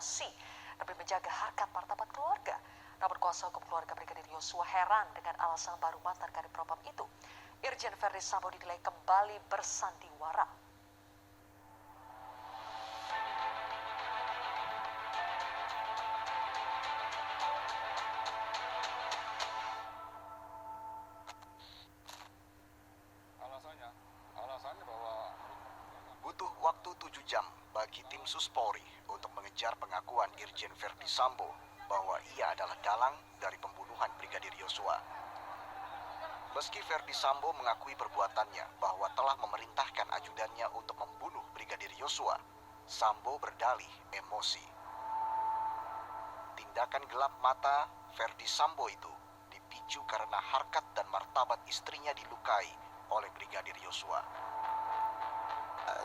emosi demi menjaga harkat martabat keluarga. Namun kuasa hukum keluarga Brigadir Yosua heran dengan alasan baru mantan Kadifropam itu. Irjen Verdi Sambo dinilai kembali bersandiwara. Alasannya bahwa butuh waktu 7 jam bagi tim Sus Polri untuk mengejar pengakuan Irjen Verdi Sambo bahwa ia adalah dalang dari pembunuhan Brigadir Yosua. Meski Verdi Sambo mengakui perbuatannya bahwa telah memerintahkan ajudannya untuk membunuh Brigadir Yosua, Sambo berdalih emosi. Tindakan gelap mata Verdi Sambo itu dipicu karena harkat dan martabat istrinya dilukai oleh Brigadir Yosua.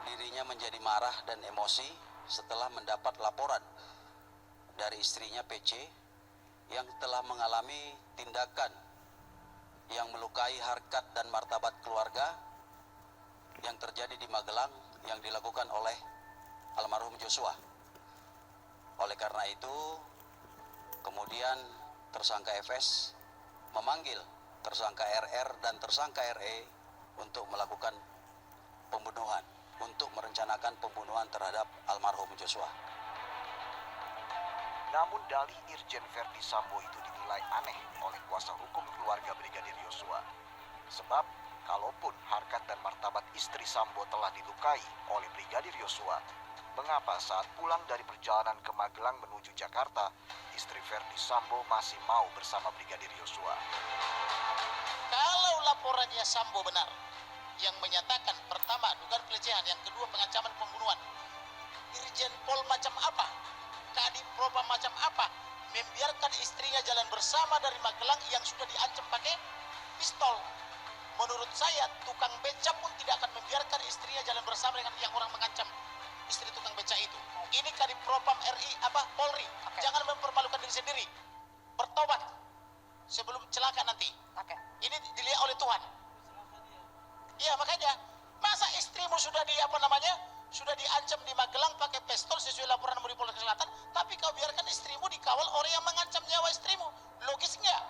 Dirinya menjadi marah dan emosi setelah mendapat laporan dari istrinya PC yang telah mengalami tindakan yang melukai harkat dan martabat keluarga yang terjadi di Magelang yang dilakukan oleh almarhum Joshua. Oleh karena itu, kemudian tersangka FS memanggil tersangka RR dan tersangka RE untuk melakukan pembunuhan, untuk merencanakan pembunuhan terhadap almarhum Joshua. Namun dalih Irjen Verdi Sambo itu dinilai aneh oleh kuasa hukum keluarga Brigadir Yosua. Sebab, kalaupun harkat dan martabat istri Sambo telah dilukai oleh Brigadir Yosua, mengapa saat pulang dari perjalanan ke Magelang menuju Jakarta, istri Verdi Sambo masih mau bersama Brigadir Yosua? Kalau laporannya Sambo benar, yang menyatakan pertama dugaan pelecehan, yang kedua pengancaman pembunuhan, Irjen Pol macam apa? Kadifropam macam apa? Membiarkan istrinya jalan bersama dari Magelang yang sudah diancam pakai pistol. Menurut saya, tukang beca pun tidak akan membiarkan istrinya jalan bersama dengan yang orang mengancam istri tukang beca itu. Ini Kadifropam RI Polri. Jangan mempermalukan diri sendiri. Bertobat sebelum celaka nanti. Ini dilihat oleh Tuhan. Iya, makanya masa istrimu sudah sudah diancam di Magelang pakai pistol sesuai laporan dari Polres Selatan, tapi kau biarkan istrimu dikawal orang yang mengancam nyawa istrimu. Logis nggak?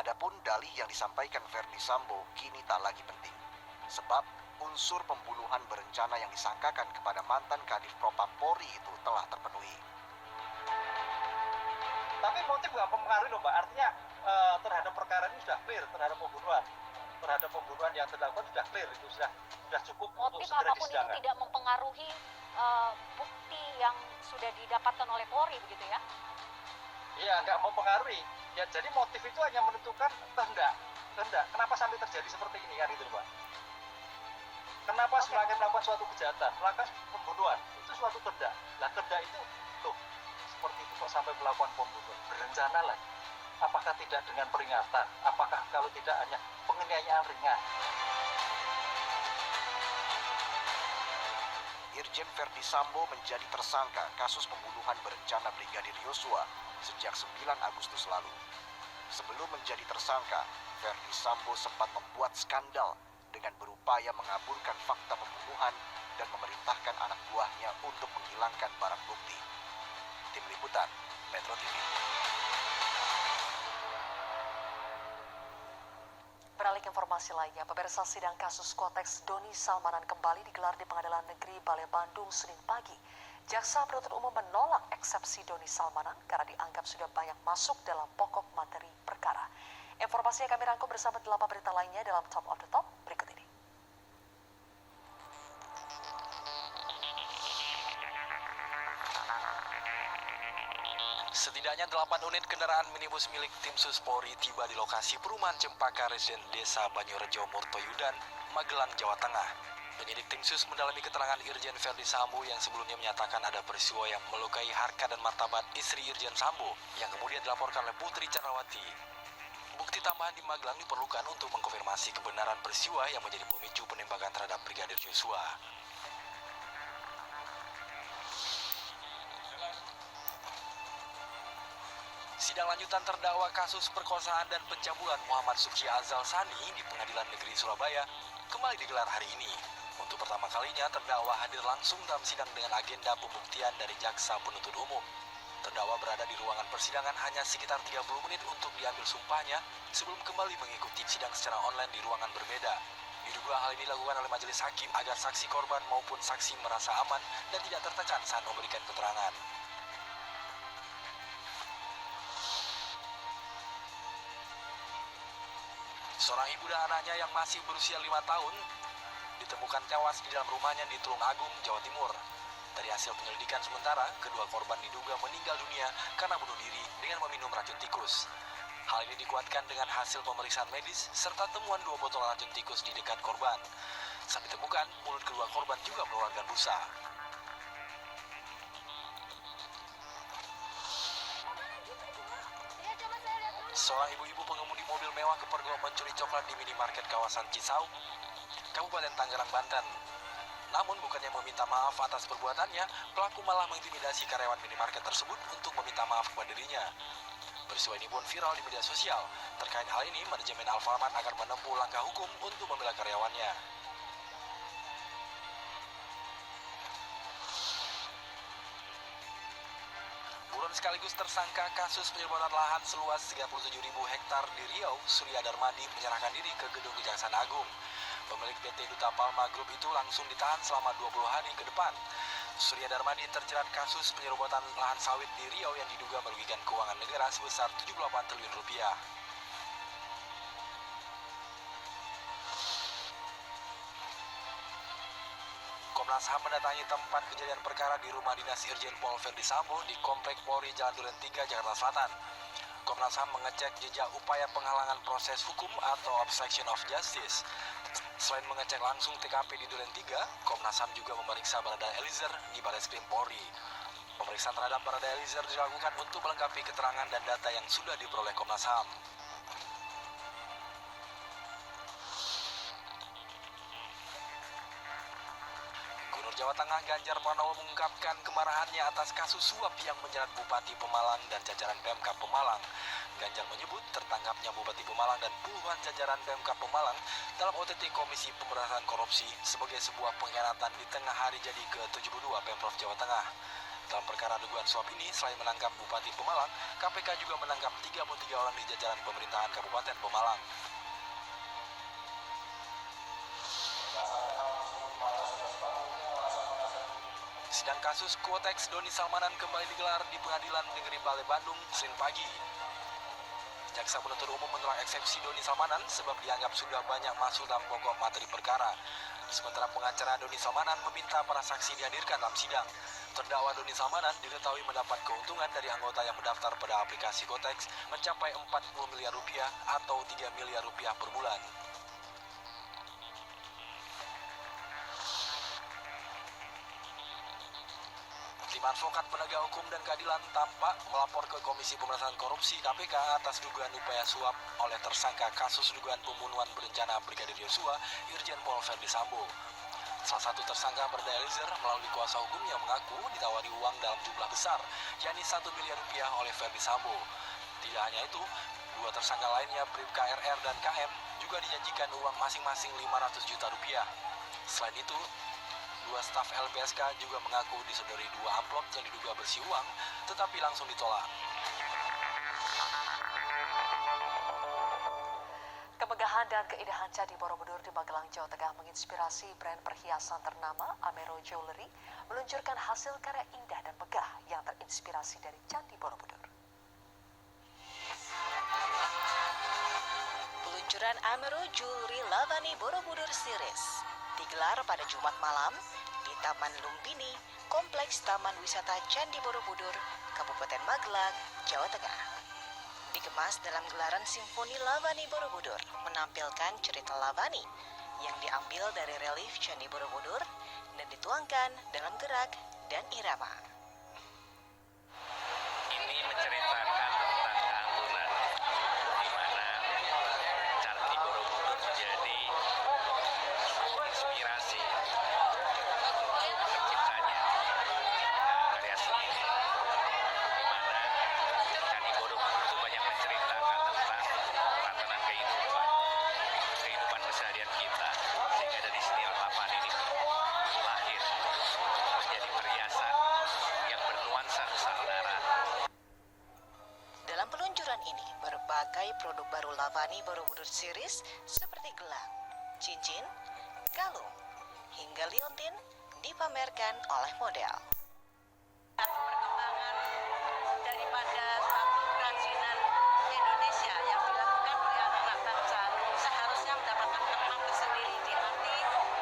Adapun dalih yang disampaikan Verdi Sambo kini tak lagi penting. Sebab unsur pembunuhan berencana yang disangkakan kepada mantan Kadifropam Polri itu telah terpenuhi. Tapi motif nggak mempengaruhi loh Mbak, artinya terhadap perkara ini sudah clear, terhadap pembunuhan yang dilakukan sudah clear, itu sudah cukup motif untuk segera apapun disidangkan. itu tidak mempengaruhi bukti yang sudah didapatkan oleh Polri begitu ya? Iya, nggak mempengaruhi. Ya, jadi motif itu hanya menentukan kehendak. Kenapa sampai terjadi seperti ini kan itu Mbak? Kenapa semakin melakukan suatu kejahatan, melakukan pembunuhan, itu suatu kehendak. Nah, kehendak itu loh, seperti itu kok sampai melakukan pembunuhan, berencana lah. Apakah tidak dengan peringatan? Apakah kalau tidak hanya penganiayaan ringan? Irjen Verdi Sambo menjadi tersangka kasus pembunuhan berencana Brigadir Yosua sejak 9 Agustus lalu. Sebelum menjadi tersangka, Verdi Sambo sempat membuat skandal dengan berupaya mengaburkan fakta pembunuhan dan memerintahkan anak buahnya untuk menghilangkan barang bukti. Tim Liputan, Metro TV. Beralih ke informasi lainnya, pemirsa, sidang kasus konteks Doni Salmanan kembali digelar di Pengadilan Negeri Balai Bandung Senin pagi. Jaksa penuntut umum menolak eksepsi Doni Salmanan karena dianggap sudah banyak masuk dalam pokok materi perkara. Informasi yang kami rangkum bersama 8 berita lainnya dalam Top of the Top berikut ini. Setidaknya 8 unit kendaraan minibus milik tim Sus Polri tiba di lokasi perumahan Cempaka Residen Desa Banyorejo Murtoyudan, Magelang, Jawa Tengah. Penyidik tim Sus mendalami keterangan Irjen Verdi Sambo yang sebelumnya menyatakan ada peristiwa yang melukai harkat dan martabat istri Irjen Sambo yang kemudian dilaporkan oleh Putri Chandrawati. Bukti tambahan di Magelang diperlukan untuk mengkonfirmasi kebenaran peristiwa yang menjadi pemicu penembakan terhadap Brigadir Yosua. Sidang lanjutan terdakwa kasus perkosaan dan pencabulan Muhammad Suci Azal Sani di Pengadilan Negeri Surabaya kembali digelar hari ini. Untuk pertama kalinya, terdakwa hadir langsung dalam sidang dengan agenda pembuktian dari jaksa penuntut umum. Terdakwa berada di ruangan persidangan hanya sekitar 30 menit untuk diambil sumpahnya sebelum kembali mengikuti sidang secara online di ruangan berbeda. Diduga hal ini dilakukan oleh majelis hakim agar saksi korban maupun saksi merasa aman dan tidak tertekan saat memberikan keterangan. Seorang ibu dan anaknya yang masih berusia 5 tahun ditemukan tewas di dalam rumahnya di Tulung Agung, Jawa Timur. Dari hasil penyelidikan sementara, kedua korban diduga meninggal dunia karena bunuh diri dengan meminum racun tikus. Hal ini dikuatkan dengan hasil pemeriksaan medis serta temuan 2 botol racun tikus di dekat korban. Saat ditemukan, mulut kedua korban juga mengeluarkan busa. Seorang ibu-ibu pengemudi mobil mewah kepergok mencuri coklat di minimarket kawasan Cisauk, Kabupaten Tangerang, Banten. Namun bukannya meminta maaf atas perbuatannya, pelaku malah mengintimidasi karyawan minimarket tersebut untuk meminta maaf kepada dirinya. Peristiwa ini pun viral di media sosial. Terkait hal ini, manajemen Alfamart akan menempuh langkah hukum untuk membela karyawannya. Buron sekaligus tersangka kasus penyerobotan lahan seluas 37.000 hektar di Riau, Surya Darmadi menyerahkan diri ke gedung Kejaksaan Agung. Pemilik PT Duta Palma Group itu langsung ditahan selama 20 hari ke depan. Surya Darmadi terjerat kasus penyerobotan lahan sawit di Riau yang diduga merugikan keuangan negara sebesar 78 triliun rupiah. Komnas HAM mendatangi tempat kejadian perkara di rumah dinas Irjen Pol Verdi Sambo di Komplek Polri Jalan Duren 3, Jakarta Selatan. Komnas HAM mengecek jejak upaya penghalangan proses hukum atau obstruction of justice. Selain mengecek langsung TKP di Duren 3, Komnas HAM juga memeriksa Barada Eliezer di Barreskrim Polri. Pemeriksaan terhadap Barada Eliezer dilakukan untuk melengkapi keterangan dan data yang sudah diperoleh Komnas HAM. Gubernur Jawa Tengah Ganjar Pranowo mengungkapkan kemarahannya atas kasus suap yang menyeret Bupati Pemalang dan jajaran Pemkab Pemalang. Ganjar menyebut tertangkapnya Bupati Pemalang dan puluhan jajaran Pemkab Pemalang dalam OTT Komisi Pemberantasan Korupsi sebagai sebuah pengkhianatan di tengah hari jadi ke-72 Pemprov Jawa Tengah. Dalam perkara dugaan suap ini, selain menangkap Bupati Pemalang, KPK juga menangkap 33 orang di jajaran pemerintahan Kabupaten Pemalang. Sidang kasus Quotex Doni Salmanan kembali digelar di Pengadilan Negeri Balai Bandung, Senin pagi. Jaksa penuntut umum menolak eksepsi Doni Salmanan sebab dianggap sudah banyak masuk dalam pokok materi perkara. Sementara pengacara Doni Salmanan meminta para saksi dihadirkan dalam sidang. Terdakwa Doni Salmanan diketahui mendapat keuntungan dari anggota yang mendaftar pada aplikasi Quotex mencapai 40 miliar rupiah atau 3 miliar rupiah per bulan. Tim advokat penegak hukum dan keadilan tampak melapor ke Komisi Pemberantasan Korupsi KPK atas dugaan upaya suap oleh tersangka kasus dugaan pembunuhan berencana Brigadir Yosua, Irjen Pol Verdi Sambo. Salah satu tersangka Barada Eliezer melalui kuasa hukumnya mengaku ditawari uang dalam jumlah besar, yakni 1 miliar rupiah oleh Verdi Sambo. Tidak hanya itu, dua tersangka lainnya Bribka RR dan KM juga dijanjikan uang masing-masing 500 juta rupiah. Selain itu, dua staf LPSK juga mengaku disodori 2 amplop yang diduga berisi uang, tetapi langsung ditolak. Kemegahan dan keindahan Candi Borobudur di Magelang, Jawa Tengah menginspirasi brand perhiasan ternama Amero Jewelry meluncurkan hasil karya indah dan megah yang terinspirasi dari Candi Borobudur. Peluncuran Amero Jewelry Lavani Borobudur Series digelar pada Jumat malam di Taman Lumbini, Kompleks Taman Wisata Candi Borobudur, Kabupaten Magelang, Jawa Tengah. Dikemas dalam gelaran Simfoni Lavani Borobudur, menampilkan cerita Lavani yang diambil dari relief Candi Borobudur dan dituangkan dalam gerak dan irama. Ini menceritakan tentang keanggunan di mana Candi Borobudur menjadi inspirasi terciptanya karya seni ini, di mana Candi Borobudur itu banyak menceritakan tentang tatanan kehidupan keseharian kita, sehingga dari sini Lavani ini berbagai produk baru Lavani Borobudur Series seperti gelang, cincin, kalung, hingga liontin dipamerkan oleh model. Perkembangan daripada satu kerajinan Indonesia yang dilakukan oleh anak-anak bangsa seharusnya mendapatkan tempat tersendiri di hati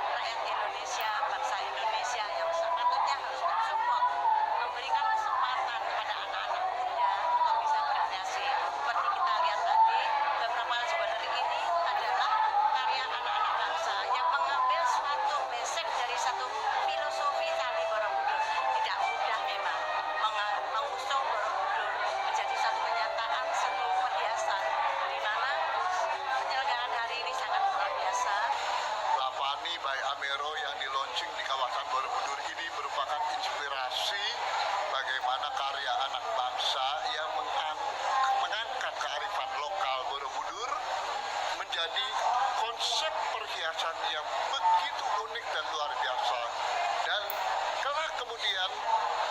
rakyat Indonesia, bangsa Indonesia yang sepatutnya harus mensupport, memberikan kesempatan kepada anak-anak muda untuk bisa berkreasi. Seperti kita lihat tadi, beberapa jewelry ini adalah karya anak-anak bangsa yang mengambil suatu basic dari satu filosofi tali Borobudur. Tidak mudah memang mengusung Borobudur menjadi satu kenyataan, satu perhiasan, di mana penyelenggaraan hari ini sangat luar biasa. Lavani by Amero yang di-launching di kawasan Borobudur ini merupakan inspirasi bagaimana karya anak bangsa yang mengangkat kearifan lokal Borobudur menjadi konsep perhiasan yang begitu unik dan luar biasa. Dan kelak kemudian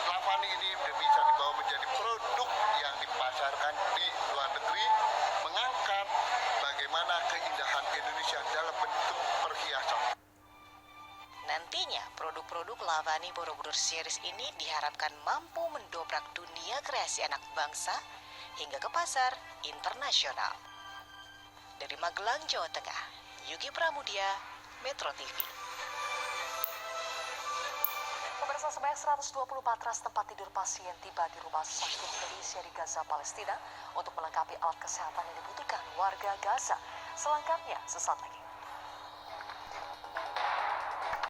Lavani ini bisa dibawa menjadi produk yang dipasarkan di luar negeri, mengangkat bagaimana keindahan Indonesia dalam bentuk perhiasan. Nantinya, produk-produk Lavani Borobudur Series ini diharapkan mampu mendobrak dunia kreasi anak bangsa hingga ke pasar internasional. Dari Magelang, Jawa Tengah, Yugi Pramudia, Metro TV. Pemirsa, sebanyak 120 matras tempat tidur pasien tiba di Rumah Sakit Indonesia di Gaza, Palestina untuk melengkapi alat kesehatan yang dibutuhkan warga Gaza. Selengkapnya sesaat lagi.